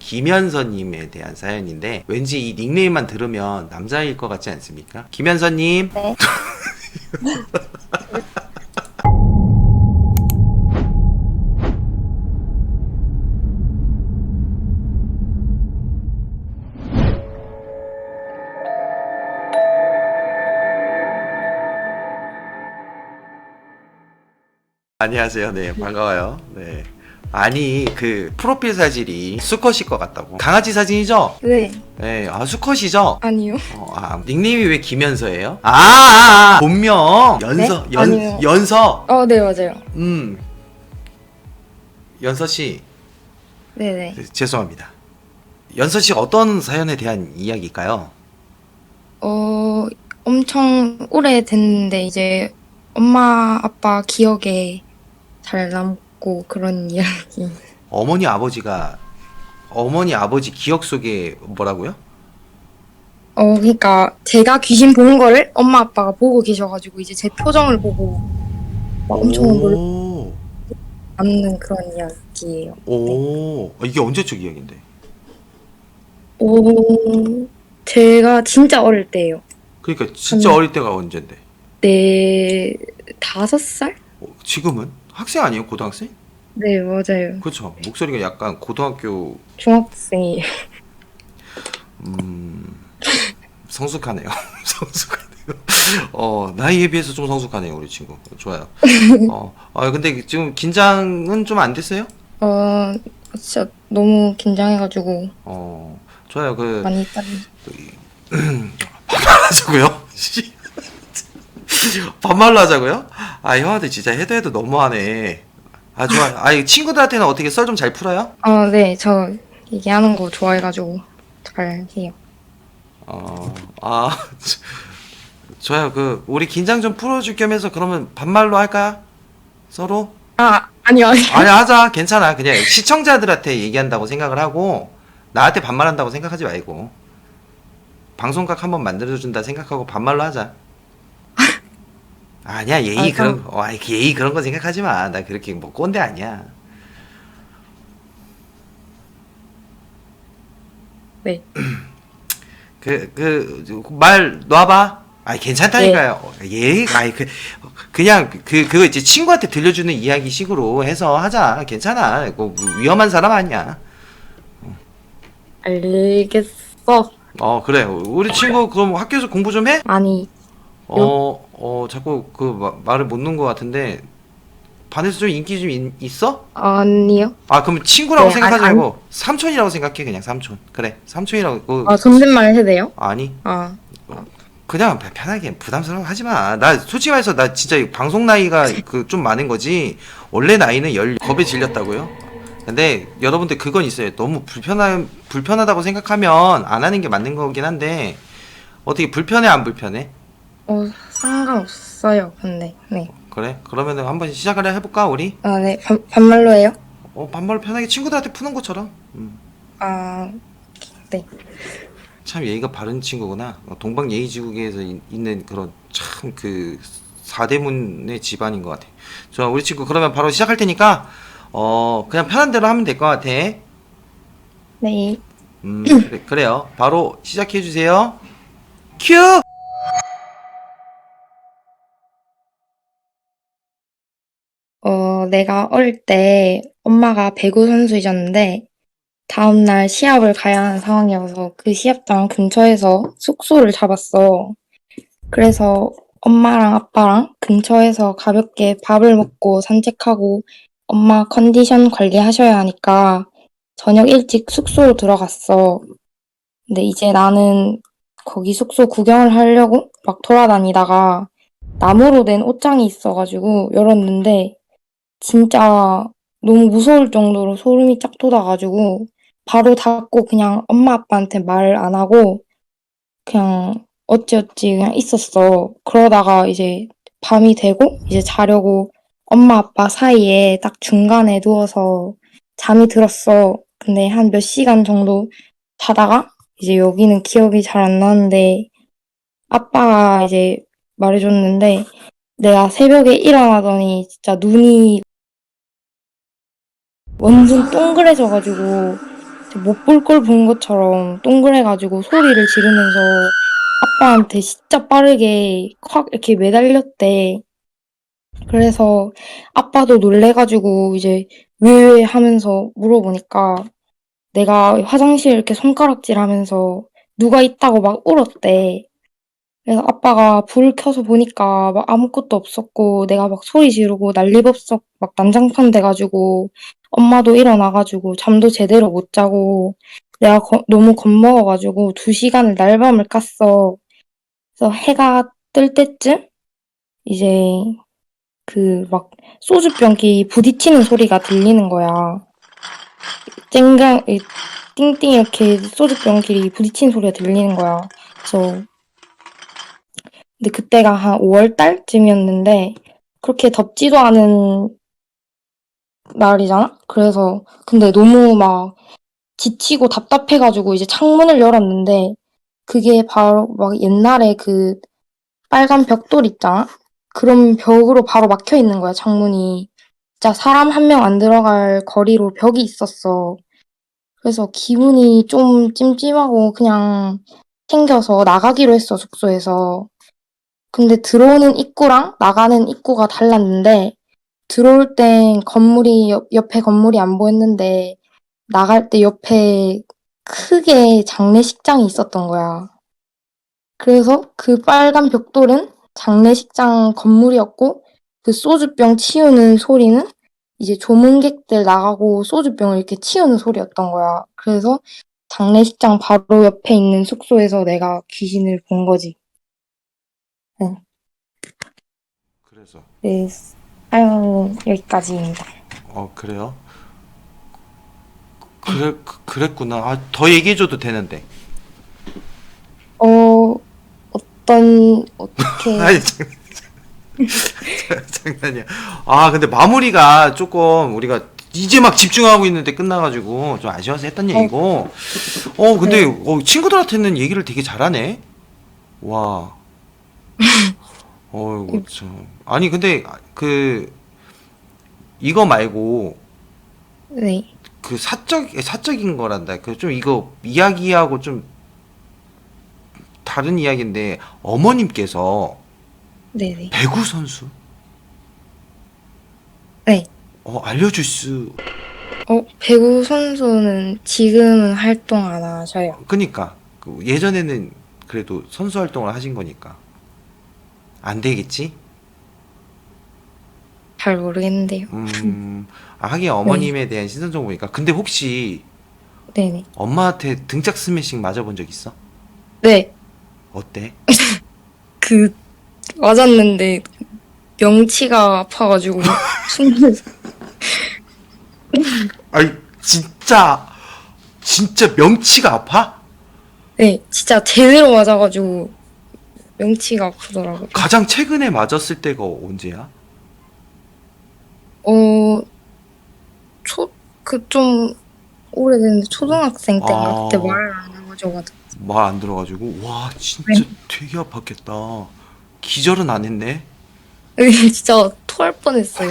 김현서님에 대한 사연인데 왠지 이 닉네임만 들으면 남자일 것 같지 않습니까? 김현서님. 네. 안녕하세요. 네, 반가워요. 네. 아니, 그 프로필 사진이 수컷일 것 같다고. 강아지 사진이죠? 네. 네, 아 수컷이죠? 아니요. 닉네임이 왜 김현서예요? 본명 연서, 네? 아니요. 연서. 네, 맞아요. 연서 씨, 네네. 네, 죄송합니다. 연서 씨 어떤 사연에 대한 이야기일까요? 엄청 오래됐는데, 이제 엄마, 아빠 기억에 잘 남고 그런 이야기. 어머니 아버지 기억 속에 뭐라고요? 그러니까 제가 귀신 본 거를 엄마, 아빠가 보고 계셔가지고, 이제 제 표정을 보고 막 엄청 오, 남는 그런 이야기예요. 네. 이게 언제적 이야기인데? 제가 진짜 어릴 때예요. 그러니까 진짜 한 어릴 때가 언젠데? 네, 5살? 지금은 학생 아니에요? 고등학생? 네, 맞아요. 그렇죠. 목소리가 약간 고등학교 중학생이에요. 성숙하네요. 성숙하네요. 나이에 비해서 좀 성숙하네요, 우리 친구. 좋아요. 근데 지금 긴장은 좀 안 됐어요? 진짜 너무 긴장해가지고 좋아요. 많이 떨리. 반말하자고요? 반말로 하자고요? 형한테 진짜 해도 해도 너무하네. 좋아요. 친구들한테는 어떻게 썰 좀 잘 풀어요? 네, 저 얘기하는 거 좋아해가지고 잘 해요. 어, 아, 좋아요. 우리 긴장 좀 풀어줄 겸해서 그러면 반말로 할까요? 서로? 아니요, 아니요. 아니, 하자. 괜찮아. 그냥 시청자들한테 얘기한다고 생각을 하고, 나한테 반말한다고 생각하지 말고, 방송각 한번 만들어준다 생각하고 반말로 하자. 아니야, 예의 그런 거 생각하지 마. 나 그렇게 뭐 꼰대 아니야. 네, 말 놔봐. 괜찮다니까요. 그냥 그거 이제 친구한테 들려주는 이야기 식으로 해서 하자. 괜찮아. 위험한 사람 아니야. 알겠어. 그래. 우리 친구 그럼 학교에서 공부 좀 해? 아니, 자꾸 말을 못 넣은 것 같은데 반에서 좀 인기 좀 있어? 아니요. 그럼 친구라고 네, 생각하지 아니. 말고 삼촌이라고 생각해. 그냥 삼촌. 그래. 삼촌이라고. 존댓말 해도 돼요? 아니. 아, 그냥 편하게 부담스러워 하지 마. 나 솔직히 말해서 나 진짜 방송 나이가 좀 많은 거지. 원래 나이는 겁에 질렸다고요. 근데 여러분들 그건 있어요. 너무 불편하다고 생각하면 안 하는 게 맞는 거긴 한데 어떻게 불편해 안 불편해? 상관없어요, 근데. 네. 그래? 그러면은 한번 시작을 해볼까 우리? 네, 반말로 해요? 반말로 편하게 친구들한테 푸는 것처럼. 네. 참 예의가 바른 친구구나. 동방예의지국에서 있는 그런 참 사대문의 집안인 것 같아. 좋아, 우리 친구 그러면 바로 시작할 테니까 그냥 편한 대로 하면 될 것 같아. 네. 그래요. 바로 시작해 주세요. 큐! 내가 어릴 때 엄마가 배구 선수이셨는데 다음날 시합을 가야 하는 상황이어서 그 시합장 근처에서 숙소를 잡았어. 그래서 엄마랑 아빠랑 근처에서 가볍게 밥을 먹고 산책하고 엄마 컨디션 관리하셔야 하니까 저녁 일찍 숙소로 들어갔어. 근데 이제 나는 거기 숙소 구경을 하려고 막 돌아다니다가 나무로 된 옷장이 있어가지고 열었는데 진짜 너무 무서울 정도로 소름이 쫙 돋아가지고 바로 닫고 그냥 엄마 아빠한테 말 안 하고 그냥 어찌어찌 그냥 있었어. 그러다가 이제 밤이 되고 이제 자려고 엄마 아빠 사이에 딱 중간에 누워서 잠이 들었어. 근데 한 몇 시간 정도 자다가 이제 여기는 기억이 잘 안 나는데 아빠가 이제 말해줬는데 내가 새벽에 일어나더니 진짜 눈이 완전 동그래져가지고 못 볼 걸 본 것처럼 동그래가지고 소리를 지르면서 아빠한테 진짜 빠르게 확 이렇게 매달렸대. 그래서 아빠도 놀래가지고 이제 왜 하면서 물어보니까 내가 화장실 이렇게 손가락질 하면서 누가 있다고 막 울었대. 그래서 아빠가 불 켜서 보니까 막 아무것도 없었고 내가 막 소리 지르고 난리법석 막 난장판 돼가지고 엄마도 일어나가지고 잠도 제대로 못 자고 내가 너무 겁먹어가지고 2시간을 날밤을 깠어. 그래서 해가 뜰 때쯤 이제 그 막 소주병끼리 부딪히는 소리가 들리는 거야. 쨍강, 띵띵 이렇게 소주병끼리 부딪히는 소리가 들리는 거야. 그래서 근데 그때가 한 5월 달쯤이었는데 그렇게 덥지도 않은 날이잖아? 그래서 근데 너무 막 지치고 답답해가지고 이제 창문을 열었는데 그게 바로 막 옛날에 그 빨간 벽돌 있잖아? 그런 벽으로 바로 막혀 있는 거야, 창문이. 진짜 사람 한 명 안 들어갈 거리로 벽이 있었어. 그래서 기분이 좀 찜찜하고 그냥 챙겨서 나가기로 했어, 숙소에서. 근데 들어오는 입구랑 나가는 입구가 달랐는데 들어올 땐 건물이 옆에 건물이 안 보였는데 나갈 때 옆에 크게 장례식장이 있었던 거야. 그래서 그 빨간 벽돌은 장례식장 건물이었고 그 소주병 치우는 소리는 이제 조문객들 나가고 소주병을 이렇게 치우는 소리였던 거야. 그래서 장례식장 바로 옆에 있는 숙소에서 내가 귀신을 본 거지. 네. 그래서 네, 사연은 여기까지입니다. 그래요? 그랬구나. 아, 더 얘기해줘도 되는데. 어, 어떻게, 아니, 장난이야. 아, 근데 마무리가 조금 우리가 이제 막 집중하고 있는데 끝나가지고 좀 아쉬워서 했던 얘기고. 근데 네, 친구들한테는 얘기를 되게 잘하네. 와. 이거 참. 아니, 근데 이거 말고 네, 그 사적인 거란다. 그 좀 이거 이야기하고 좀 다른 이야기인데 어머님께서 네네. 배구 선수 네. 알려줄 수. 배구 선수는 지금은 활동 안 하셔요. 그니까 그 예전에는 그래도 선수 활동을 하신 거니까 안 되겠지? 잘 모르겠는데요. 하긴 네, 어머님에 대한 신선 정보니까. 근데 혹시 네네. 엄마한테 등짝 스매싱 맞아본 적 있어? 네, 어때? 그, 맞았는데, 명치가 아파가지고, 숨을, 아니 진짜 명치가 아파? 네, 진짜 제대로 맞아가지고, 명치가 아프더라고요. 가장 최근에 맞았을 때가 언제야? 어, 좀, 오래됐는데, 초등학생 때인가? 그때 아, 말을 안 해가지고, 말 안 들어가지고. 와, 진짜 네. 되게 아팠겠다. 기절은 안 했네. 진짜 토할 뻔했어요.